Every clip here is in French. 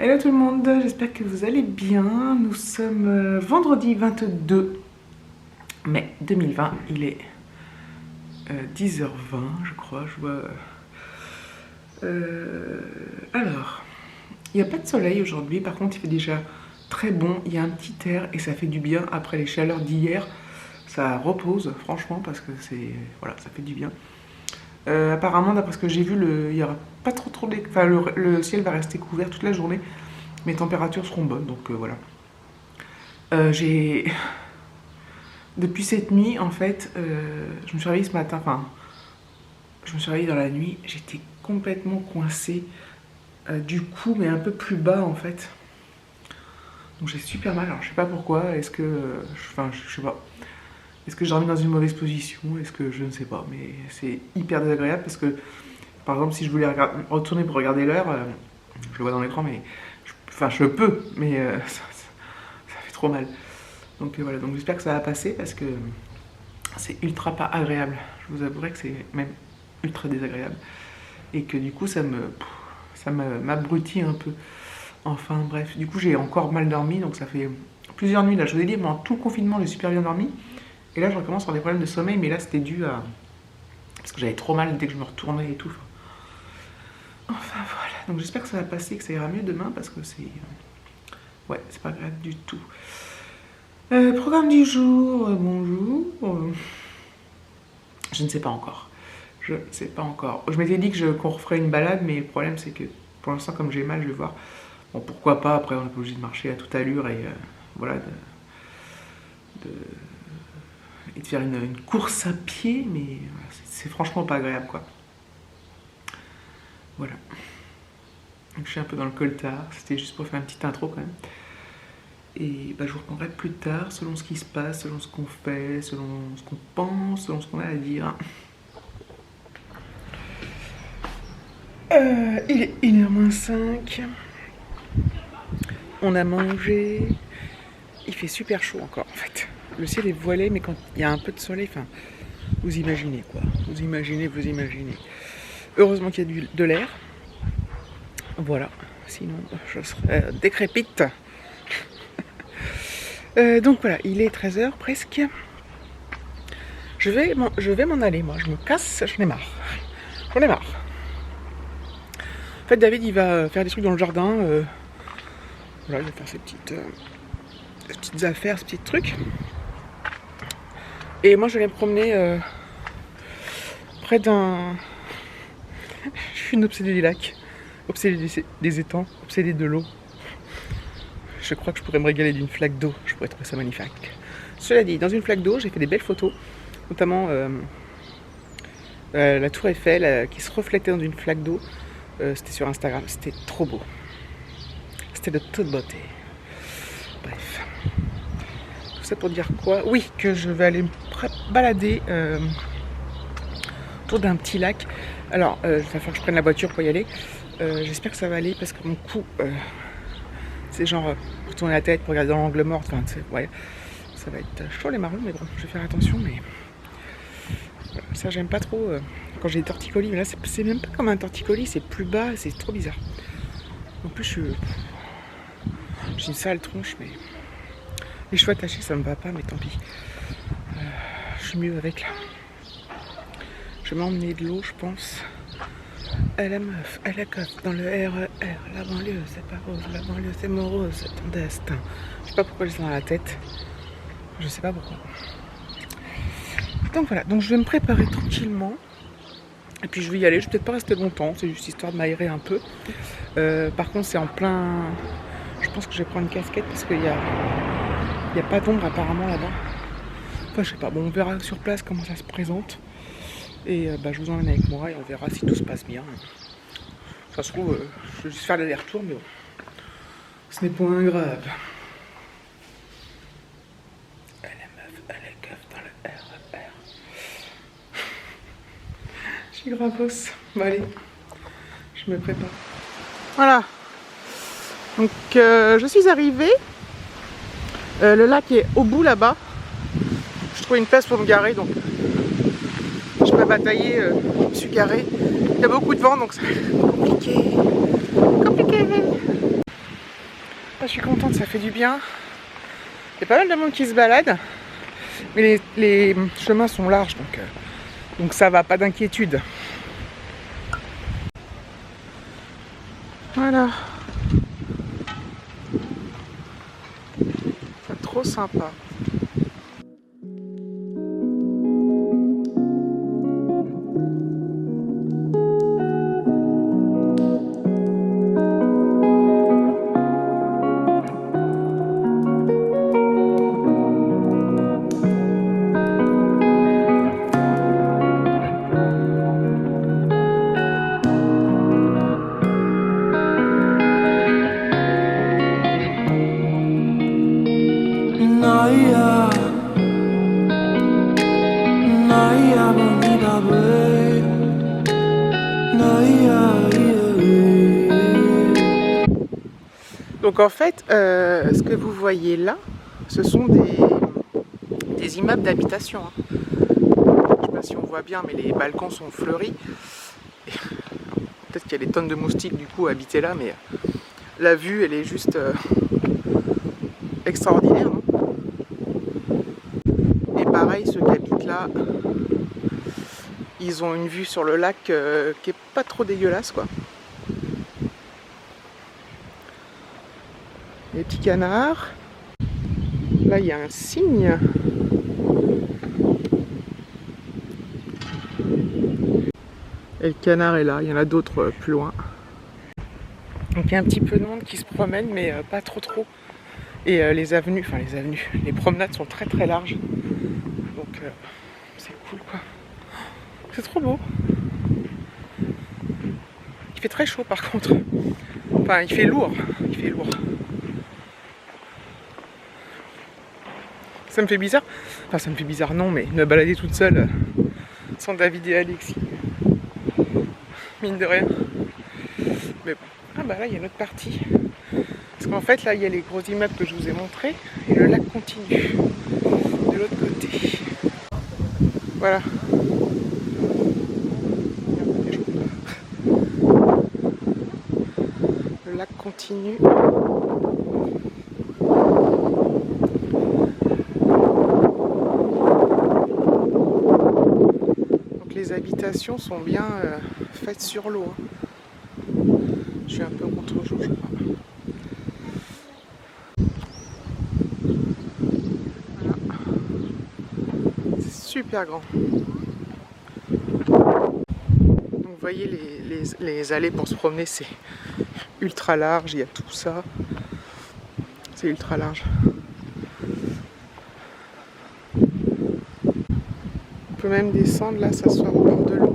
Hello tout le monde, j'espère que vous allez bien. Nous sommes vendredi 22 mai 2020, il est 10h20 je crois, je vois. Alors, il n'y a pas de soleil aujourd'hui, par contre il fait déjà très bon, il y a un petit air et ça fait du bien après les chaleurs d'hier. Ça repose franchement parce que c'est voilà, ça fait du bien. Apparemment, d'après ce que j'ai vu, il y aura pas trop enfin, le ciel va rester couvert toute la journée. Mes températures seront bonnes, donc voilà. Depuis cette nuit, en fait, je me suis réveillée ce matin, enfin, je me suis réveillée dans la nuit, j'étais complètement coincée du cou, mais un peu plus bas, en fait. Donc j'ai super mal, alors je sais pas pourquoi, est-ce que... Enfin, je sais pas. Est-ce que j'ai dormi dans une mauvaise position? Est-ce que je ne sais pas, mais c'est hyper désagréable parce que, par exemple, si je voulais retourner pour regarder l'heure, je le vois dans l'écran, mais enfin, je peux, mais ça fait trop mal. Donc voilà, donc j'espère que ça va passer parce que c'est ultra pas agréable. Je vous avouerai que c'est même ultra désagréable et que du coup ça m'abrutit un peu. Enfin bref, du coup j'ai encore mal dormi, donc ça fait plusieurs nuits là. Je vous ai dit, pendant tout le confinement j'ai super bien dormi. Et là je recommence à avoir des problèmes de sommeil, mais là c'était dû à... parce que j'avais trop mal dès que je me retournais et tout. Enfin voilà, donc j'espère que ça va passer, que ça ira mieux demain parce que c'est... ouais, c'est pas grave du tout. Programme du jour, bonjour. Je ne sais pas encore. Je ne sais pas encore. Je m'étais dit qu'on referait une balade, mais le problème c'est que pour l'instant, comme j'ai mal, je vais voir. Bon, pourquoi pas, après on est pas obligé de marcher à toute allure et voilà, et de faire une course à pied, mais voilà, c'est franchement pas agréable quoi. Voilà. Donc, je suis un peu dans le coltard, c'était juste pour faire une petite intro quand même. Et bah, je vous reprendrai plus tard, selon ce qui se passe, selon ce qu'on fait, selon ce qu'on pense, selon ce qu'on a à dire. Il est 1h-5. On a mangé. Il fait super chaud encore en fait. Le ciel est voilé, mais quand il y a un peu de soleil, enfin, vous imaginez quoi. Vous imaginez. Heureusement qu'il y a de l'air. Voilà. Sinon, je serais décrépite. Donc voilà, il est 13h presque. Je vais m'en aller, moi. Je me casse, j'en ai marre. En fait, David, il va faire des trucs dans le jardin. Voilà, il va faire ses petites affaires, ces petits trucs. Et moi, je vais me promener près d'un... Je suis une obsédée des lacs, obsédée des étangs, obsédée de l'eau. Je crois que je pourrais me régaler d'une flaque d'eau. Je pourrais trouver ça magnifique. Cela dit, dans une flaque d'eau, j'ai fait des belles photos. Notamment la tour Eiffel qui se reflétait dans une flaque d'eau. C'était sur Instagram. C'était trop beau. C'était de toute beauté. Bref. Tout ça pour dire quoi? Oui, que je vais aller me balader autour d'un petit lac. Alors, il va falloir que je prenne la voiture pour y aller. J'espère que ça va aller parce que mon cou... c'est genre pour tourner la tête, pour regarder dans l'angle mort, enfin, ouais, ça va être chaud les marrons, mais bon, je vais faire attention, mais voilà, ça j'aime pas trop quand j'ai des torticolis, mais là c'est même pas comme un torticolis, c'est plus bas, c'est trop bizarre. En plus j'ai une sale tronche, mais les cheveux attachés ça me va pas, mais tant pis. Je suis mieux avec là. Je vais m'emmener de l'eau, je pense. La meuf, elle est coffre dans le RER, la banlieue c'est pas rose, la banlieue c'est morose, c'est ton destin. Je sais pas pourquoi j'ai ça dans la tête, je sais pas pourquoi. Donc voilà, donc je vais me préparer tranquillement, et puis je vais y aller, je vais peut-être pas rester longtemps, c'est juste histoire de m'aérer un peu. Par contre c'est en plein, je pense que je vais prendre une casquette parce qu'il y a pas d'ombre apparemment là-bas. Enfin je sais pas, bon on verra sur place comment ça se présente. Et bah, je vous emmène avec moi et on verra si tout se passe bien. Ça se trouve, je vais juste faire l'aller-retour, mais bon, ce n'est point grave. Elle est meuf, elle est keuf dans le RER. Je suis gravos. Bon allez, je me prépare. Voilà. Donc je suis arrivée. Le lac est au bout là-bas. Je trouve une place pour me garer, donc... je peux batailler, je me suis garée. Il y a beaucoup de vent donc c'est compliqué. je suis contente, ça fait du bien. Il y a pas mal de monde qui se balade, mais les chemins sont larges, donc ça va, pas d'inquiétude. Voilà. C'est trop sympa. Donc en fait, ce que vous voyez là, ce sont des immeubles d'habitation. Hein. Je ne sais pas si on voit bien, mais les balcons sont fleuris. Peut-être qu'il y a des tonnes de moustiques du coup habitées là, mais la vue elle est juste extraordinaire. Hein. Et pareil, ceux qui habitent là, ils ont une vue sur le lac qui est pas trop dégueulasse quoi. Les petits canards. Là, il y a un cygne. Et le canard est là. Il y en a d'autres plus loin. Donc il y a un petit peu de monde qui se promène, mais pas trop. Et les avenues, les promenades sont très larges. Donc c'est cool quoi. C'est trop beau. Il fait très chaud par contre. Enfin, il fait lourd. Ça me fait bizarre. Enfin, ça me fait bizarre, non, mais me balader toute seule sans David et Alexis. Mine de rien. Mais bon. Ah bah là, il y a une autre partie. Parce qu'en fait, là, il y a les gros immeubles que je vous ai montrés. Et le lac continue. De l'autre côté. Voilà. Le lac continue. Les habitations sont bien faites sur l'eau. Je suis un peu contre-jour, je crois. Voilà. C'est super grand. Donc vous voyez les allées pour se promener, c'est ultra large, il y a tout ça. C'est ultra large. On peut même descendre là, s'asseoir au bord de l'eau.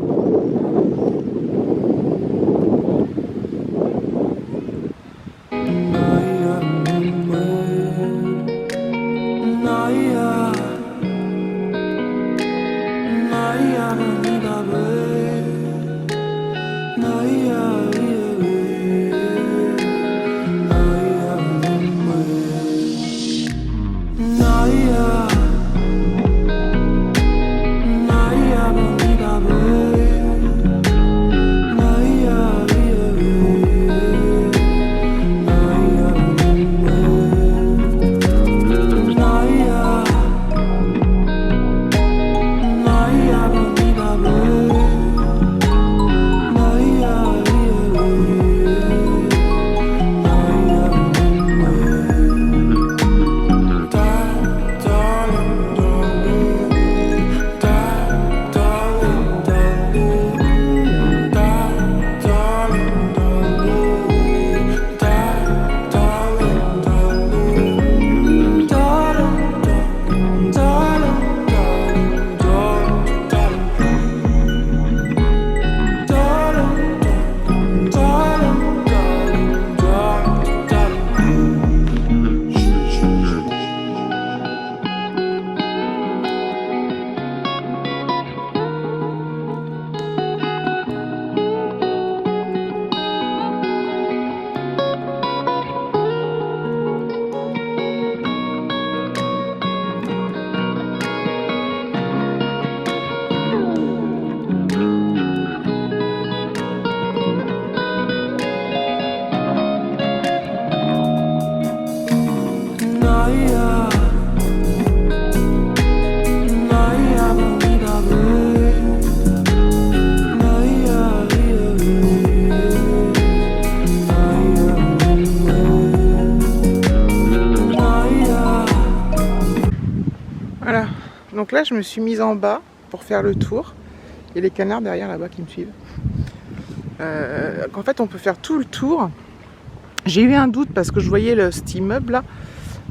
là, je me suis mise en bas pour faire le tour. Il y a les canards derrière là-bas qui me suivent. En fait, on peut faire tout le tour. J'ai eu un doute parce que je voyais cet immeuble là.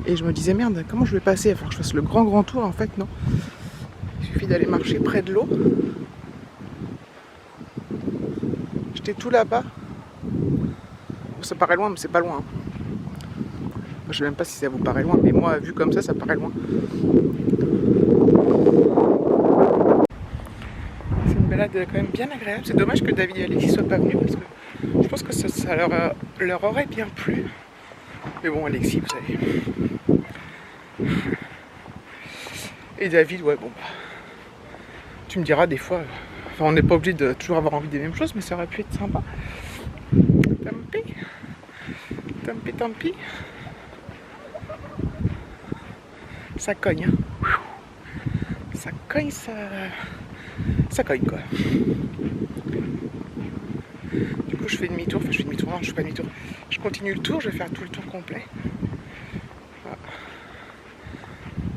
Et je me disais, merde, comment je vais passer? Il va falloir que je fasse le grand tour. En fait, non. Il suffit d'aller marcher près de l'eau. J'étais tout là-bas. Ça paraît loin, mais c'est pas loin. Je sais même pas si ça vous paraît loin, mais moi, vu comme ça paraît loin. C'est une balade quand même bien agréable. C'est dommage que David et Alexis soient pas venus parce que je pense que ça leur aurait bien plu. Mais bon, Alexis, vous savez. Et David, ouais, bon, bah, tu me diras des fois, enfin, on n'est pas obligé de toujours avoir envie des mêmes choses, mais ça aurait pu être sympa. Tant pis. Ça cogne, hein. Ça cogne, ça cogne, quoi. Du coup, je fais demi-tour, non, je fais pas demi-tour. Je continue le tour, je vais faire tout le tour complet. Voilà.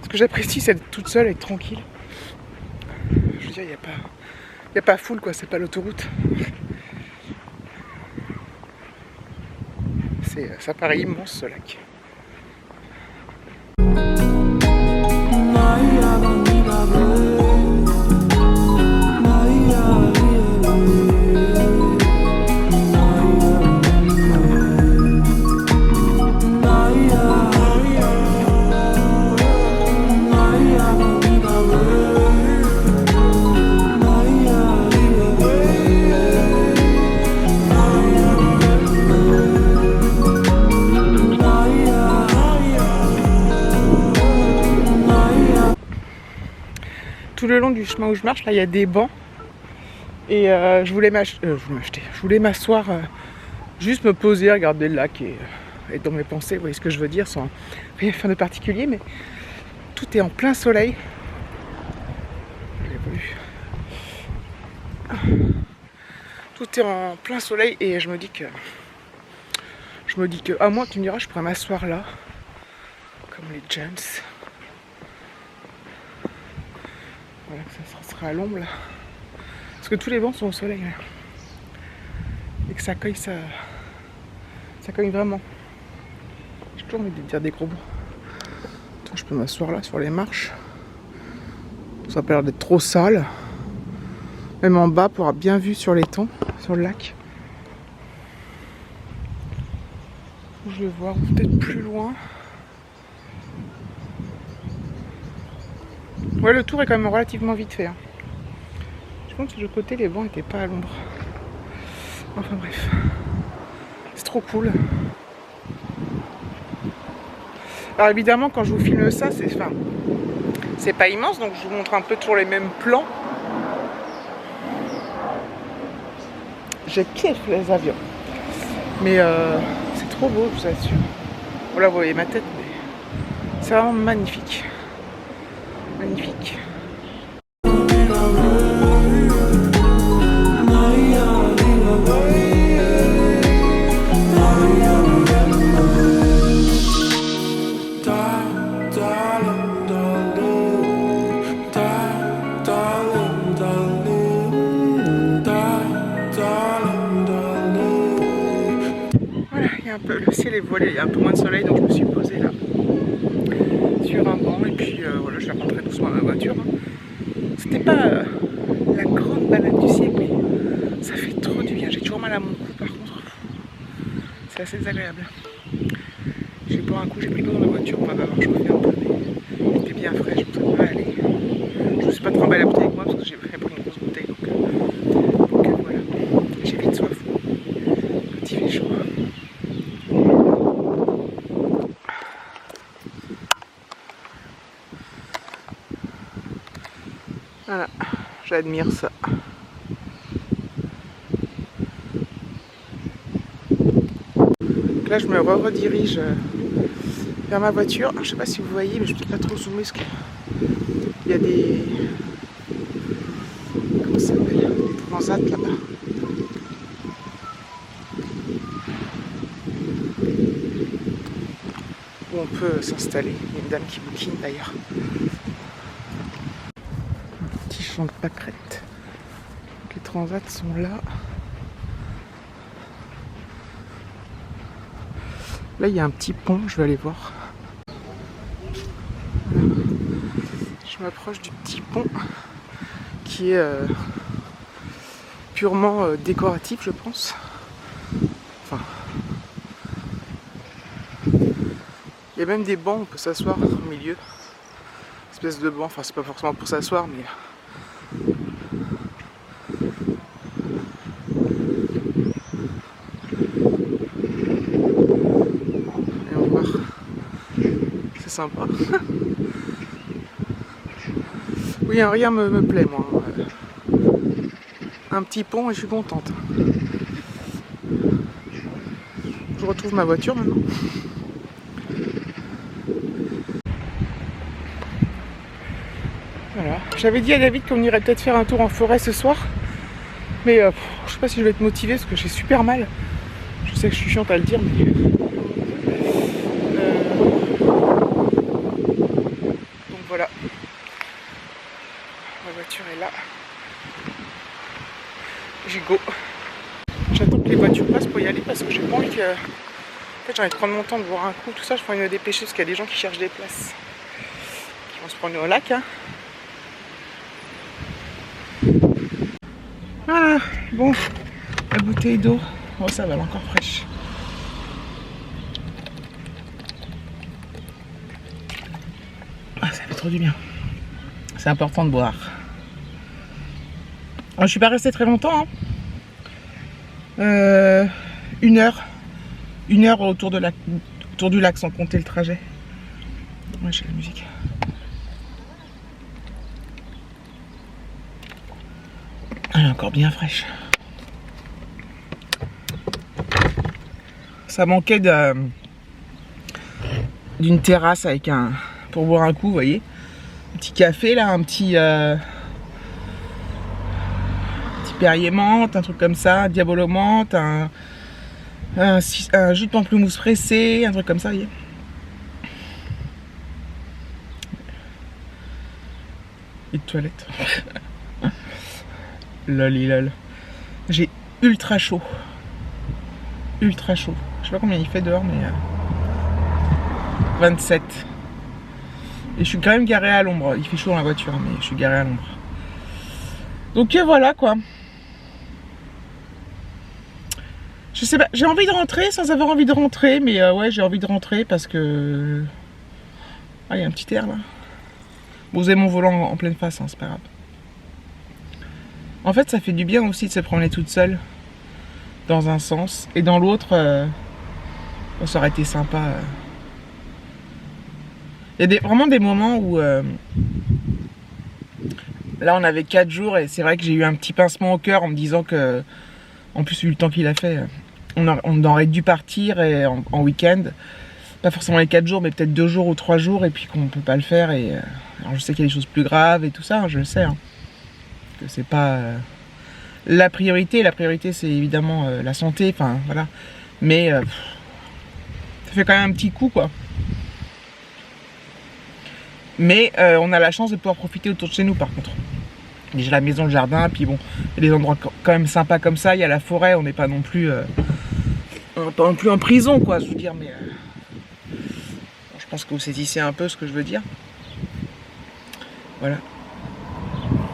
Ce que j'apprécie, c'est d'être toute seule, être tranquille. Je veux dire, il n'y a pas foule, quoi, c'est pas l'autoroute. Ça paraît immense, ce lac. Tout le long du chemin où je marche, là, il y a des bancs. Et je voulais m'asseoir, juste me poser, regarder le lac et dans mes pensées, vous voyez ce que je veux dire, sans rien faire de particulier, mais tout est en plein soleil. Tout est en plein soleil et je me dis que à moi, tu me diras, je pourrais m'asseoir là, comme les Jones. Voilà, que ça sera à l'ombre là. Parce que tous les bancs sont au soleil là. Et que ça cogne, ça cogne vraiment. J'ai toujours envie de dire des gros mots. Attends, je peux m'asseoir là sur les marches. Ça a pas l'air d'être trop sale. Même en bas pour avoir bien vu sur l'étang, sur le lac. Je vais voir peut-être plus loin. Ouais, le tour est quand même relativement vite fait. Hein. Je pense que de l'autre côté, les bancs n'étaient pas à l'ombre. Enfin bref. C'est trop cool. Alors évidemment, quand je vous filme ça, c'est pas immense, donc je vous montre un peu toujours les mêmes plans. Je kiffe les avions. Mais c'est trop beau, je vous assure. Voilà, vous voyez ma tête, mais c'est vraiment magnifique. Magnifique. Le ciel est voilé, il y a un peu moins de soleil, donc je me suis posée là sur un banc et puis voilà, je vais rentrer doucement dans ma voiture. C'était pas la grande balade du siècle, mais ça fait trop du bien. J'ai toujours mal à mon cou par contre, c'est assez désagréable. J'ai pris un coup, j'ai pris l'eau dans la voiture, on va avoir chauffé un peu, mais elle était bien fraîche, donc ça devrait aller. Je me suis pas trop emballé la bouteille avec moi parce que j'ai pris une grosse bouteille, donc voilà, j'ai vite soif quand il fait chaud. Voilà, j'admire ça. Donc là, je me redirige vers ma voiture. Alors, je sais pas si vous voyez, mais je ne peux pas trop zoomer parce qu'il y a des... Comment ça s'appelle? Des transats là-bas. Où on peut s'installer. Il y a une dame qui bouquine d'ailleurs. champ de pâquerettes. Les transats sont là. Là, il y a un petit pont, je vais aller voir. Voilà. Je m'approche du petit pont qui est purement décoratif, je pense. Enfin, il y a même des bancs, on peut s'asseoir au milieu. Espèce de banc, enfin c'est pas forcément pour s'asseoir, mais et on va voir. C'est sympa. Oui, rien me plaît, moi. Un petit pont et je suis contente. Je retrouve ma voiture maintenant. Voilà. J'avais dit à David qu'on irait peut-être faire un tour en forêt ce soir. Mais je sais pas si je vais être motivée parce que j'ai super mal. Je sais que je suis chiante à le dire, mais... Donc voilà. Ma voiture est là. J'y go. J'attends que les voitures passent pour y aller parce que j'ai pas envie que... En fait, j'ai envie de prendre mon temps de boire un coup, tout ça. Je prends me dépêcher parce qu'il y a des gens qui cherchent des places. Qui vont se prendre au lac, hein. Voilà, bon, la bouteille d'eau, oh ça va, elle est encore fraîche. Ah, ça fait trop du bien. C'est important de boire. Alors, je suis pas restée très longtemps, hein. Une heure autour du lac sans compter le trajet. Ouais, j'ai la musique. Elle est encore bien fraîche. Ça manquait d'une terrasse avec pour boire un coup, vous voyez. Un petit café là, un petit Perrier menthe, un truc comme ça, un Diabolo menthe, un jus de pamplemousse pressé, un truc comme ça, vous voyez. Et de toilette. Lol. J'ai ultra chaud. Ultra chaud. Je sais pas combien il fait dehors, mais 27. Et je suis quand même garé à l'ombre. Il fait chaud dans la voiture, mais je suis garé à l'ombre. Donc voilà quoi. Je sais pas, j'ai envie de rentrer sans avoir envie de rentrer, mais ouais, j'ai envie de rentrer parce que... Ah, il y a un petit air là. Bon, vous avez mon volant en pleine face, hein, c'est pas grave. En fait, ça fait du bien aussi de se promener toute seule, dans un sens, et dans l'autre, ça aurait été sympa. Il y a vraiment des moments où, là on avait 4 jours, et c'est vrai que j'ai eu un petit pincement au cœur en me disant que, en plus vu le temps qu'il a fait, on aurait dû partir et en week-end, pas forcément les 4 jours, mais peut-être 2 jours ou 3 jours, et puis qu'on peut pas le faire, et alors je sais qu'il y a des choses plus graves et tout ça, hein, je le sais, hein. Que c'est pas la priorité c'est évidemment la santé, enfin voilà, mais ça fait quand même un petit coup quoi. Mais on a la chance de pouvoir profiter autour de chez nous par contre. Déjà la maison, le jardin, puis bon, il y a des endroits quand même sympas comme ça, il y a la forêt, on n'est pas non plus en prison quoi, je veux dire, mais bon, je pense que vous saisissez un peu ce que je veux dire. Voilà.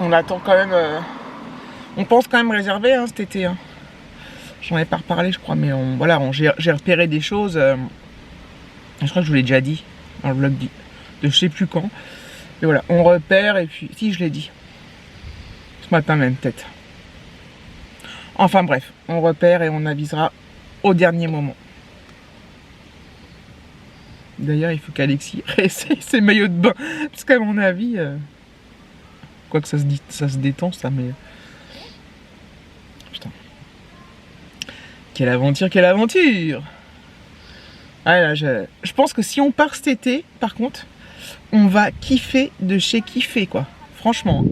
On attend quand même... on pense quand même réserver hein, cet été. Hein. J'en ai pas reparlé, je crois, mais voilà, j'ai repéré des choses. Je crois que je vous l'ai déjà dit dans le vlog de je sais plus quand. Et voilà, on repère et puis... Si, je l'ai dit. Ce matin même, peut-être. Enfin bref, on repère et on avisera au dernier moment. D'ailleurs, il faut qu'Alexis réessaye ses maillots de bain. Parce qu'à mon avis... Quoique ça se détend ça, mais... Putain. Quelle aventure, quelle aventure! Ah là, je pense que si on part cet été, par contre, on va kiffer de chez kiffer, quoi. Franchement.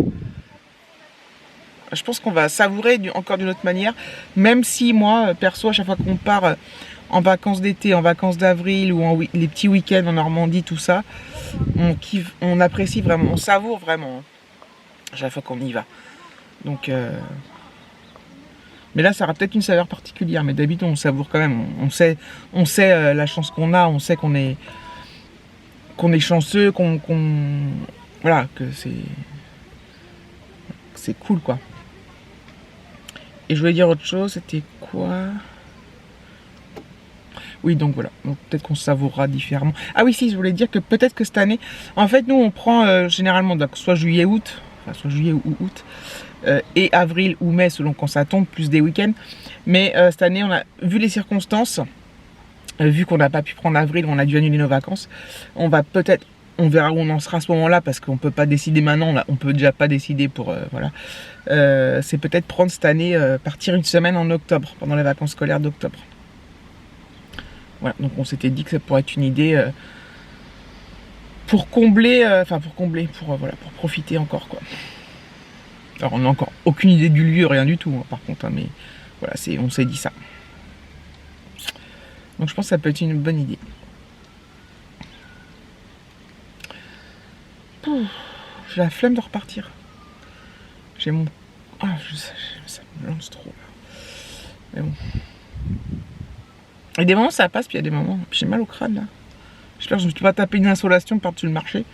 Je pense qu'on va savourer encore d'une autre manière. Même si moi, perso, à chaque fois qu'on part en vacances d'été, en vacances d'avril ou les petits week-ends en Normandie, tout ça, on kiffe, on apprécie vraiment, on savoure vraiment. à chaque fois qu'on y va. Donc, mais là, ça aura peut-être une saveur particulière. Mais d'habitude, on savoure quand même. On sait la chance qu'on a. On sait qu'on est chanceux, voilà, que c'est cool, quoi. Et je voulais dire autre chose. C'était quoi? Oui, donc voilà. Donc peut-être qu'on savourera différemment. Ah oui, si, je voulais dire que peut-être que cette année, en fait, nous, on prend généralement donc, soit juillet-août, enfin soit juillet ou août, et avril ou mai, selon quand ça tombe, plus des week-ends. Mais cette année, on a vu les circonstances, vu qu'on n'a pas pu prendre avril, on a dû annuler nos vacances. On verra où on en sera à ce moment-là, parce qu'on peut pas décider maintenant. On peut déjà pas décider pour voilà. C'est peut-être prendre cette année, partir une semaine en octobre, pendant les vacances scolaires d'octobre. Voilà, donc on s'était dit que ça pourrait être une idée pour combler, voilà, pour profiter encore, quoi. Alors on n'a encore aucune idée du lieu, rien du tout, hein, par contre, hein, mais voilà, on s'est dit ça. Donc je pense que ça peut être une bonne idée. J'ai la flemme de repartir. J'ai mon... Ah, ça me lance trop. Mais bon. Et des moments ça passe, puis il y a des moments... J'ai mal au crâne, là. J'espère que je ne me suis pas tapé une insolation par-dessus le marché.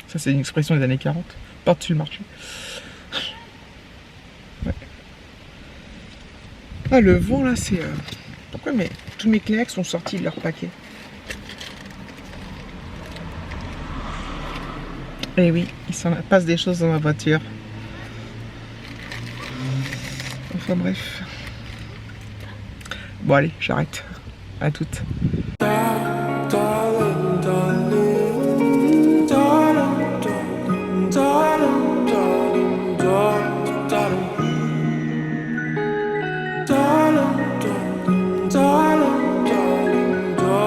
Ça, c'est une expression des années 40. Par-dessus le marché. Ouais. Ah, le vent, là, c'est... Pourquoi tous mes Kleenex sont sortis de leur paquet? Eh oui, il s'en passe des choses dans ma voiture. Enfin bref. Bon allez, j'arrête. À toutes.